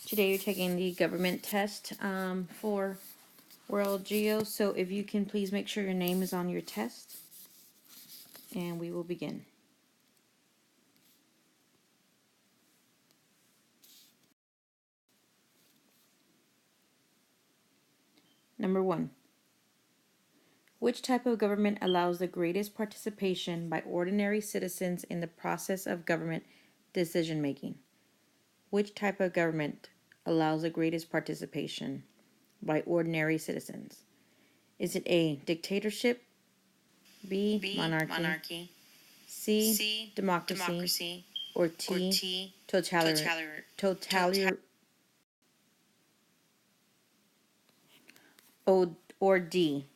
Today you're taking the government test for World Geo. So if you can please make sure your name is on your test. And we will begin. Number 1. Which type of government allows the greatest participation by ordinary citizens in the process of government decision making? Which type of government allows the greatest participation by ordinary citizens? Is it A, dictatorship, B, monarchy, C, democracy, or T, totalitarian, or D?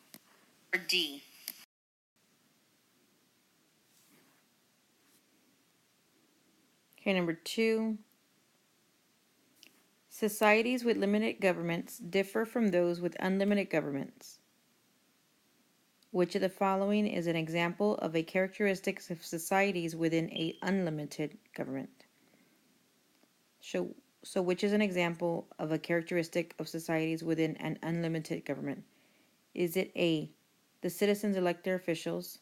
Okay, number 2. Societies with limited governments differ from those with unlimited governments. Which of the following is an example of a characteristic of societies within an unlimited government? So which is an example of a characteristic of societies within an unlimited government? Is it A, the citizens elect their officials?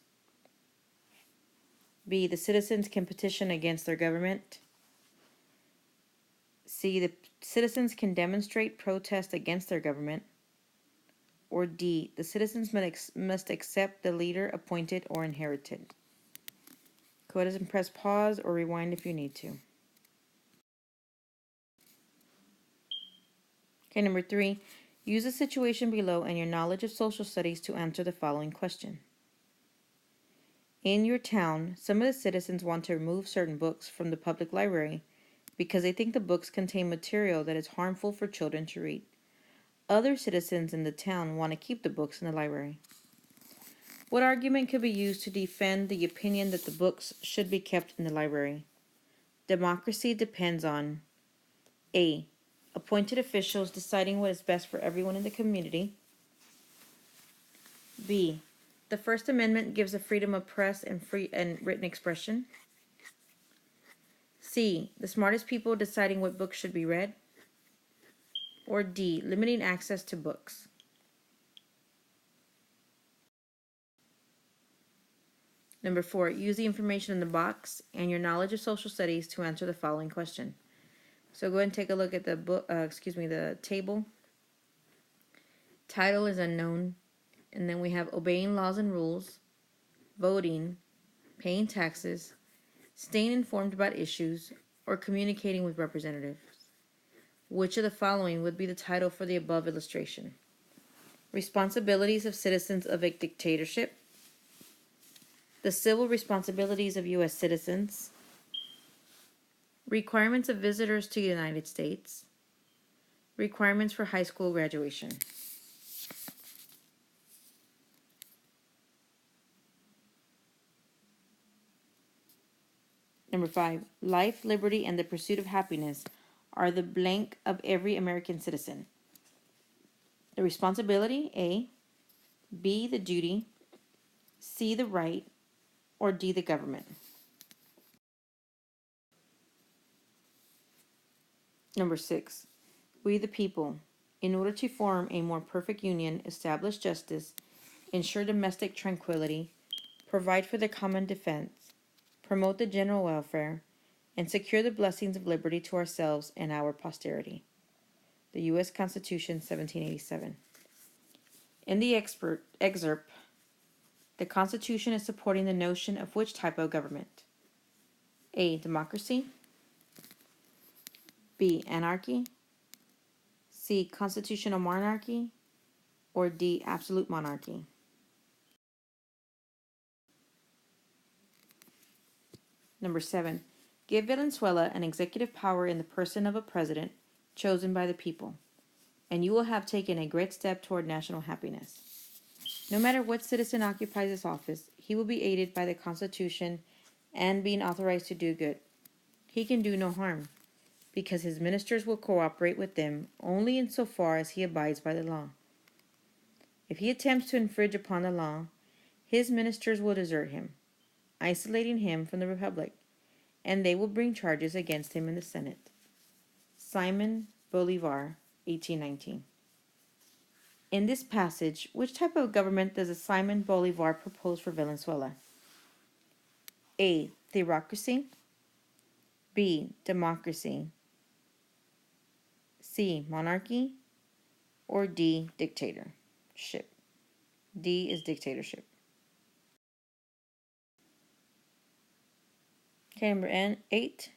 B, the citizens can petition against their government? C, the citizens can demonstrate protest against their government? Or D, the citizens must accept the leader appointed or inherited? Go ahead and press pause or rewind if you need to. Okay, number 3, use the situation below and your knowledge of social studies to answer the following question. In your town, some of the citizens want to remove certain books from the public library because they think the books contain material that is harmful for children to read. Other citizens in the town want to keep the books in the library. What argument could be used to defend the opinion that the books should be kept in the library? Democracy depends on A, appointed officials deciding what is best for everyone in the community. B, the First Amendment gives the freedom of press and free and written expression. C, the smartest people deciding what books should be read. Or D, limiting access to books. Number 4, use the information in the box and your knowledge of social studies to answer the following question. So go ahead and take a look at the the table. Title is unknown, and then we have obeying laws and rules, voting, paying taxes, staying informed about issues, or communicating with representatives. Which of the following would be the title for the above illustration? Responsibilities of citizens of a dictatorship, the civil responsibilities of U.S. citizens, requirements of visitors to the United States, requirements for high school graduation. Number 5, life, liberty, and the pursuit of happiness are the blank of every American citizen. The responsibility, A, B, the duty, C, the right, or D, the government. Number 6, we the people, in order to form a more perfect union, establish justice, ensure domestic tranquility, provide for the common defense, promote the general welfare, and secure the blessings of liberty to ourselves and our posterity. The U.S. Constitution, 1787. In the excerpt, the Constitution is supporting the notion of which type of government? A, democracy, B, anarchy, C, constitutional monarchy, or D, absolute monarchy. Number 7, give Venezuela an executive power in the person of a president chosen by the people, and you will have taken a great step toward national happiness. No matter what citizen occupies this office, he will be aided by the Constitution and being authorized to do good. He can do no harm, because his ministers will cooperate with them only insofar as he abides by the law. If he attempts to infringe upon the law, his ministers will desert him, isolating him from the republic, and they will bring charges against him in the Senate. Simon Bolivar, 1819. In this passage, which type of government does Simon Bolivar propose for Venezuela? A. Theocracy. B. Democracy. C. Monarchy. Or D. Dictatorship. D is dictatorship. Okay, number 8.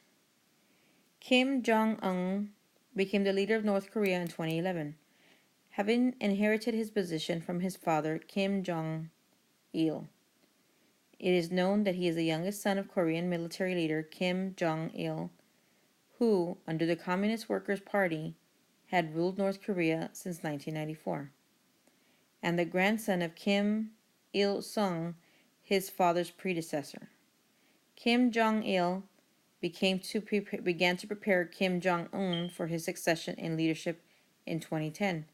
Kim Jong-un became the leader of North Korea in 2011, having inherited his position from his father, Kim Jong-il. It is known that he is the youngest son of Korean military leader Kim Jong-il, who, under the Communist Workers' Party, had ruled North Korea since 1994, and the grandson of Kim Il-sung, his father's predecessor. Kim Jong-il began to prepare Kim Jong-un for his succession in leadership in 2010.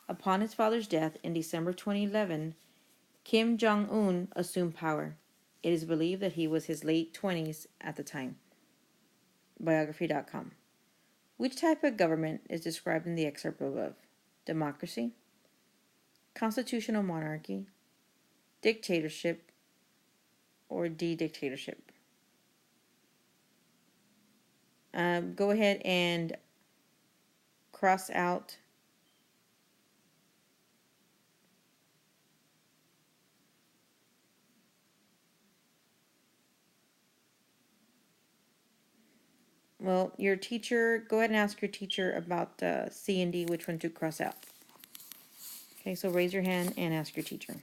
Upon his father's death in December 2011, Kim Jong-un assumed power. It is believed that he was his late 20s at the time. Biography.com. Which type of government is described in the excerpt above? Democracy, constitutional monarchy, dictatorship, or dictatorship? Go ahead and cross out your teacher. Go ahead and ask your teacher about C and D, which one to cross out. Okay, so raise your hand and ask your teacher.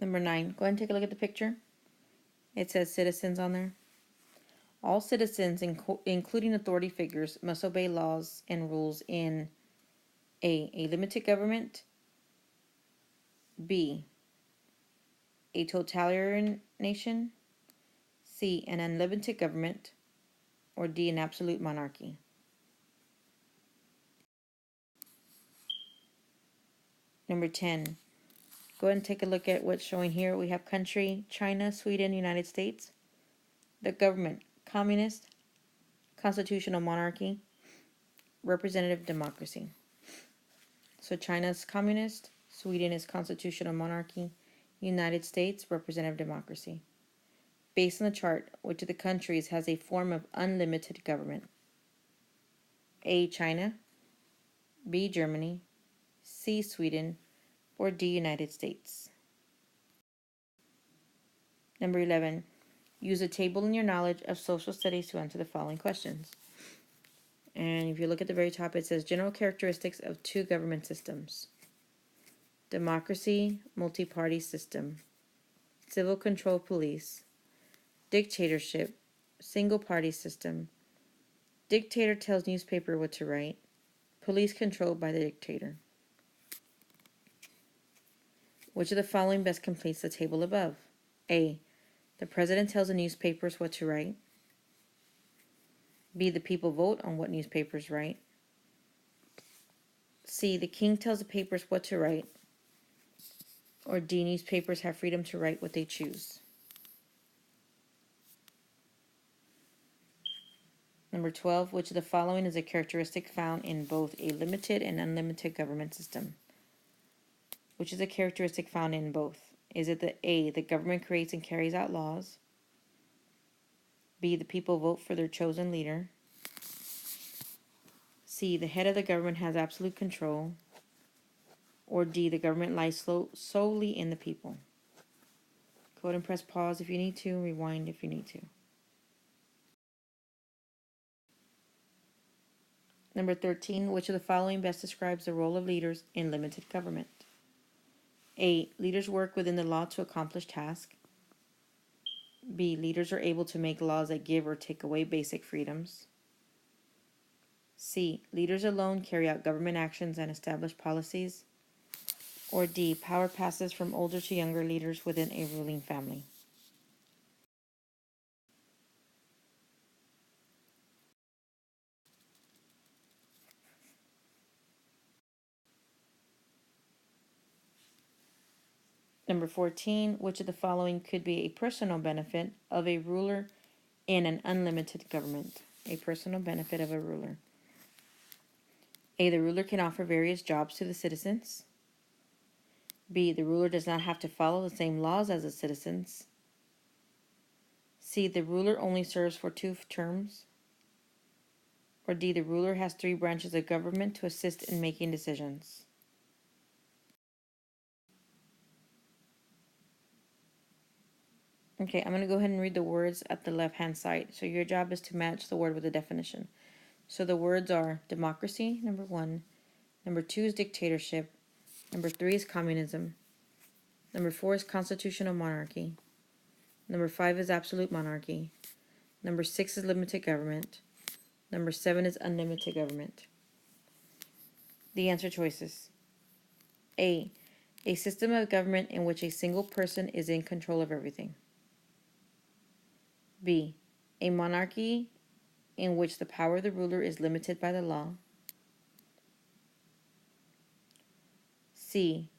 Number 9, go ahead and take a look at the picture. It says citizens on there. All citizens, including authority figures, must obey laws and rules in A limited government, B, a totalitarian nation, C, an unlimited government, or D, an absolute monarchy. Number 10, go ahead and take a look at what's showing here. We have country, China, Sweden, United States. The government, communist, constitutional monarchy, representative democracy. So China's communist, Sweden is constitutional monarchy, United States, representative democracy. Based on the chart, which of the countries has a form of unlimited government? A, China, B, Germany, C, Sweden, or D, United States. Number 11, use a table in your knowledge of social studies to answer the following questions. And if you look at the very top, it says general characteristics of two government systems. Democracy, multi-party system. Civil control police. Dictatorship, single-party system. Dictator tells newspaper what to write. Police controlled by the dictator. Which of the following best completes the table above? A, the president tells the newspapers what to write. B, the people vote on what newspapers write. C, the king tells the papers what to write. Or D, newspapers have freedom to write what they choose. Number 12, which of the following is a characteristic found in both a limited and unlimited government system? Which is a characteristic found in both? Is it the A, the government creates and carries out laws? B, the people vote for their chosen leader? C, the head of the government has absolute control? Or D, the government lies solely in the people? Go ahead and press pause if you need to, rewind if you need to. Number 13, which of the following best describes the role of leaders in limited government? A, leaders work within the law to accomplish tasks. B, leaders are able to make laws that give or take away basic freedoms. C, leaders alone carry out government actions and establish policies. Or D, power passes from older to younger leaders within a ruling family. Number 14, which of the following could be a personal benefit of a ruler in an unlimited government? A personal benefit of a ruler. A, the ruler can offer various jobs to the citizens. B, the ruler does not have to follow the same laws as the citizens. C, the ruler only serves for 2 terms. Or D, the ruler has 3 branches of government to assist in making decisions. Okay, I'm going to go ahead and read the words at the left-hand side. So your job is to match the word with the definition. So the words are democracy, number 1. Number 2 is dictatorship. Number 3 is communism. Number 4 is constitutional monarchy. Number 5 is absolute monarchy. Number 6 is limited government. Number 7 is unlimited government. The answer choices. A system of government in which a single person is in control of everything. B, a monarchy in which the power of the ruler is limited by the law. C,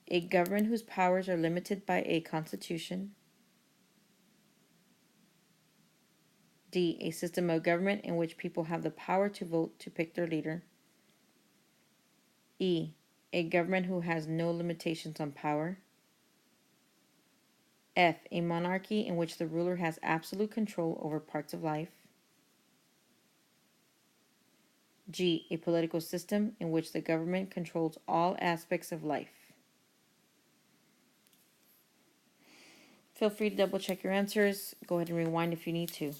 a government whose powers are limited by a constitution. D, a system of government in which people have the power to vote to pick their leader. E, a government who has no limitations on power. F, a monarchy in which the ruler has absolute control over parts of life. G, a political system in which the government controls all aspects of life. Feel free to double check your answers. Go ahead and rewind if you need to.